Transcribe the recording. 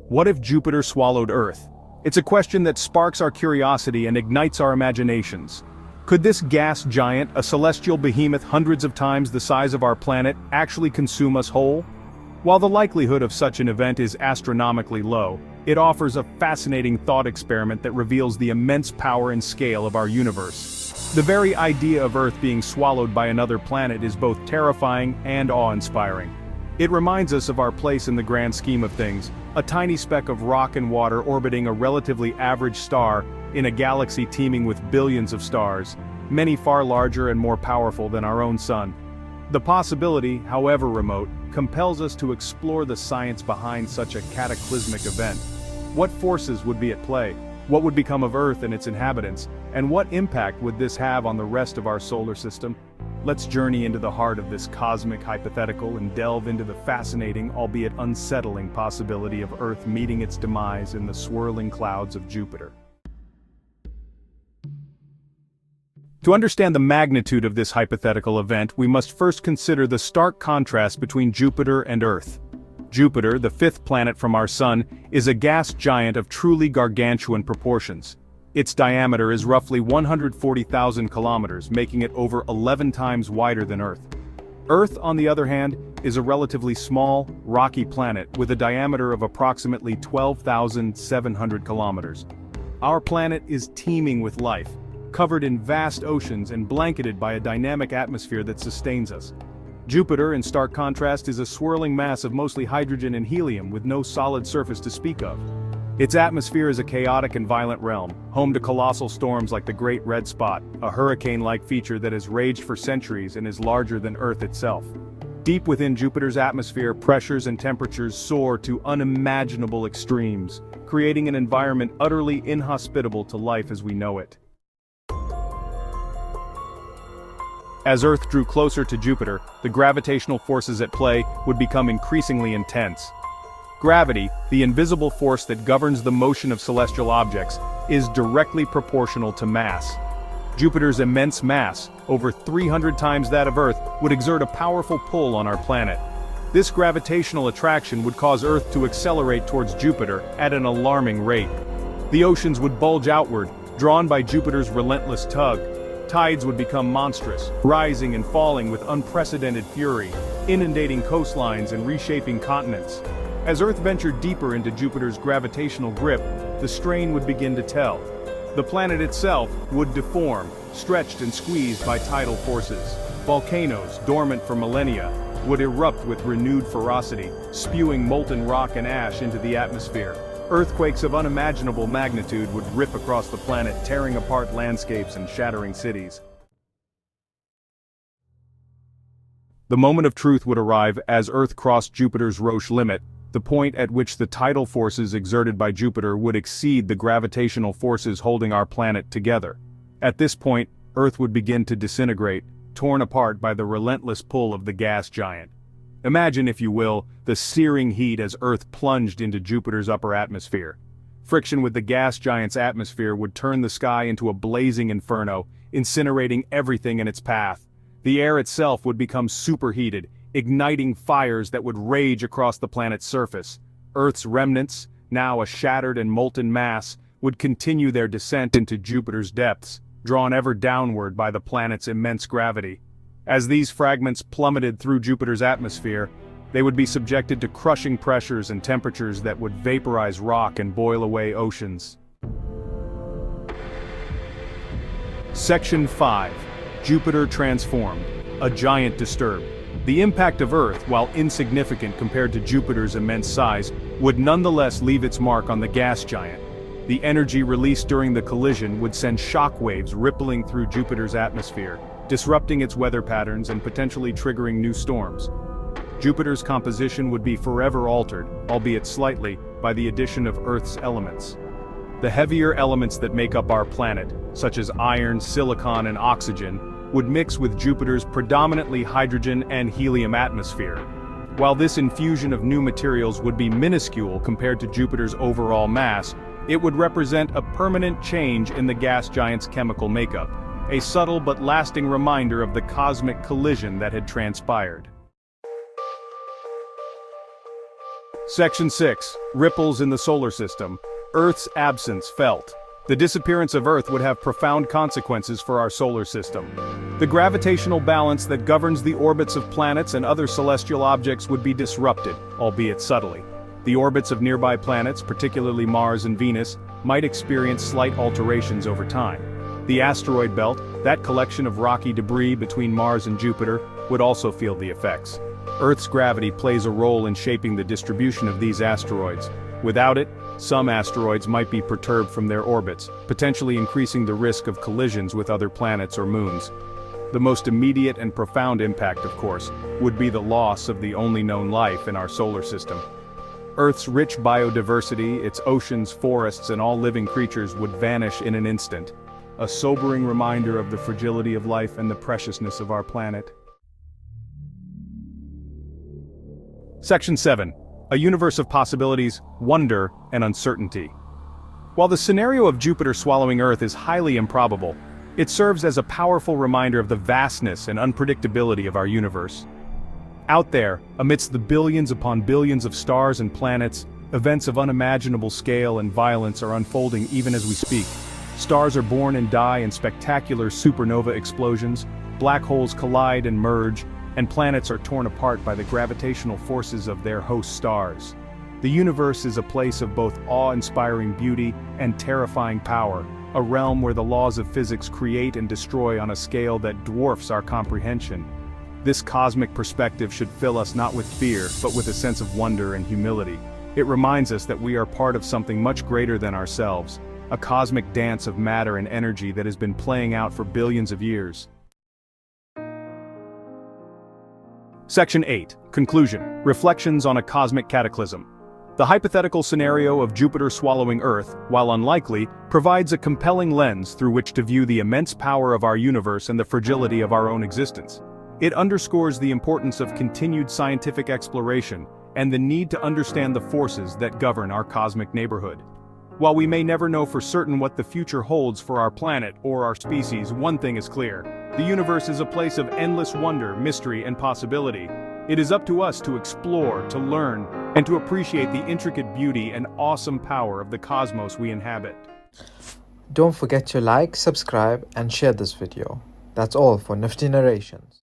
What if Jupiter swallowed Earth? It's a question that sparks our curiosity and ignites our imaginations. Could this gas giant, a celestial behemoth hundreds of times the size of our planet, actually consume us whole? While the likelihood of such an event is astronomically low, it offers a fascinating thought experiment that reveals the immense power and scale of our universe. The very idea of Earth being swallowed by another planet is both terrifying and awe-inspiring. It reminds us of our place in the grand scheme of things, a tiny speck of rock and water orbiting a relatively average star in a galaxy teeming with billions of stars, many far larger and more powerful than our own sun. The possibility, however remote, compels us to explore the science behind such a cataclysmic event. What forces would be at play? What would become of Earth and its inhabitants? And what impact would this have on the rest of our solar system? Let's journey into the heart of this cosmic hypothetical and delve into the fascinating, albeit unsettling possibility of Earth meeting its demise in the swirling clouds of Jupiter. To understand the magnitude of this hypothetical event, we must first consider the stark contrast between Jupiter and Earth. Jupiter, the fifth planet from our Sun, is a gas giant of truly gargantuan proportions. Its diameter is roughly 140,000 kilometers, making it over 11 times wider than Earth. Earth, on the other hand, is a relatively small, rocky planet with a diameter of approximately 12,700 kilometers. Our planet is teeming with life, covered in vast oceans and blanketed by a dynamic atmosphere that sustains us. Jupiter, in stark contrast, is a swirling mass of mostly hydrogen and helium with no solid surface to speak of. Its atmosphere is a chaotic and violent realm, home to colossal storms like the Great Red Spot, a hurricane-like feature that has raged for centuries and is larger than Earth itself. Deep within Jupiter's atmosphere, pressures and temperatures soar to unimaginable extremes, creating an environment utterly inhospitable to life as we know it. As Earth drew closer to Jupiter, the gravitational forces at play would become increasingly intense. Gravity, the invisible force that governs the motion of celestial objects, is directly proportional to mass. Jupiter's immense mass, over 300 times that of Earth, would exert a powerful pull on our planet. This gravitational attraction would cause Earth to accelerate towards Jupiter at an alarming rate. The oceans would bulge outward, drawn by Jupiter's relentless tug. Tides would become monstrous, rising and falling with unprecedented fury, inundating coastlines and reshaping continents. As Earth ventured deeper into Jupiter's gravitational grip, the strain would begin to tell. The planet itself would deform, stretched and squeezed by tidal forces. Volcanoes, dormant for millennia, would erupt with renewed ferocity, spewing molten rock and ash into the atmosphere. Earthquakes of unimaginable magnitude would rip across the planet, tearing apart landscapes and shattering cities. The moment of truth would arrive as Earth crossed Jupiter's Roche limit, the point at which the tidal forces exerted by Jupiter would exceed the gravitational forces holding our planet together. At this point, Earth would begin to disintegrate, torn apart by the relentless pull of the gas giant. Imagine, if you will, the searing heat as Earth plunged into Jupiter's upper atmosphere. Friction with the gas giant's atmosphere would turn the sky into a blazing inferno, incinerating everything in its path. The air itself would become superheated, igniting fires that would rage across the planet's surface. Earth's remnants, now a shattered and molten mass, would continue their descent into Jupiter's depths, drawn ever downward by the planet's immense gravity. As these fragments plummeted through Jupiter's atmosphere, they would be subjected to crushing pressures and temperatures that would vaporize rock and boil away oceans. Section 5. Jupiter transformed, a giant disturbed. The impact of Earth, while insignificant compared to Jupiter's immense size, would nonetheless leave its mark on the gas giant. The energy released during the collision would send shock waves rippling through Jupiter's atmosphere, disrupting its weather patterns and potentially triggering new storms. Jupiter's composition would be forever altered, albeit slightly, by the addition of Earth's elements. The heavier elements that make up our planet, such as iron, silicon, and oxygen, would mix with Jupiter's predominantly hydrogen and helium atmosphere. While this infusion of new materials would be minuscule compared to Jupiter's overall mass, it would represent a permanent change in the gas giant's chemical makeup, a subtle but lasting reminder of the cosmic collision that had transpired. Section 6. Ripples in the solar system. Earth's absence felt. The disappearance of Earth would have profound consequences for our solar system. The gravitational balance that governs the orbits of planets and other celestial objects would be disrupted, albeit subtly. The orbits of nearby planets, particularly Mars and Venus, might experience slight alterations over time. The asteroid belt, that collection of rocky debris between Mars and Jupiter, would also feel the effects. Earth's gravity plays a role in shaping the distribution of these asteroids. Without it, some asteroids might be perturbed from their orbits, potentially increasing the risk of collisions with other planets or moons. The most immediate and profound impact, of course, would be the loss of the only known life in our solar system. Earth's rich biodiversity, its oceans, forests, and all living creatures would vanish in an instant. A sobering reminder of the fragility of life and the preciousness of our planet. Section 7. A universe of possibilities, wonder, and uncertainty. While the scenario of Jupiter swallowing Earth is highly improbable, it serves as a powerful reminder of the vastness and unpredictability of our universe. Out there, amidst the billions upon billions of stars and planets, events of unimaginable scale and violence are unfolding even as we speak. Stars are born and die in spectacular supernova explosions, black holes collide and merge, and planets are torn apart by the gravitational forces of their host stars. The universe is a place of both awe-inspiring beauty and terrifying power, a realm where the laws of physics create and destroy on a scale that dwarfs our comprehension. This cosmic perspective should fill us not with fear, but with a sense of wonder and humility. It reminds us that we are part of something much greater than ourselves, a cosmic dance of matter and energy that has been playing out for billions of years. Section 8. Conclusion. Reflections on a cosmic cataclysm. The hypothetical scenario of Jupiter swallowing Earth, while unlikely, provides a compelling lens through which to view the immense power of our universe and the fragility of our own existence. It underscores the importance of continued scientific exploration and the need to understand the forces that govern our cosmic neighborhood. While we may never know for certain what the future holds for our planet or our species, one thing is clear. The universe is a place of endless wonder, mystery, and possibility. It is up to us to explore, to learn, and to appreciate the intricate beauty and awesome power of the cosmos we inhabit. Don't forget to like, subscribe, and share this video. That's all for Nifty Narrations.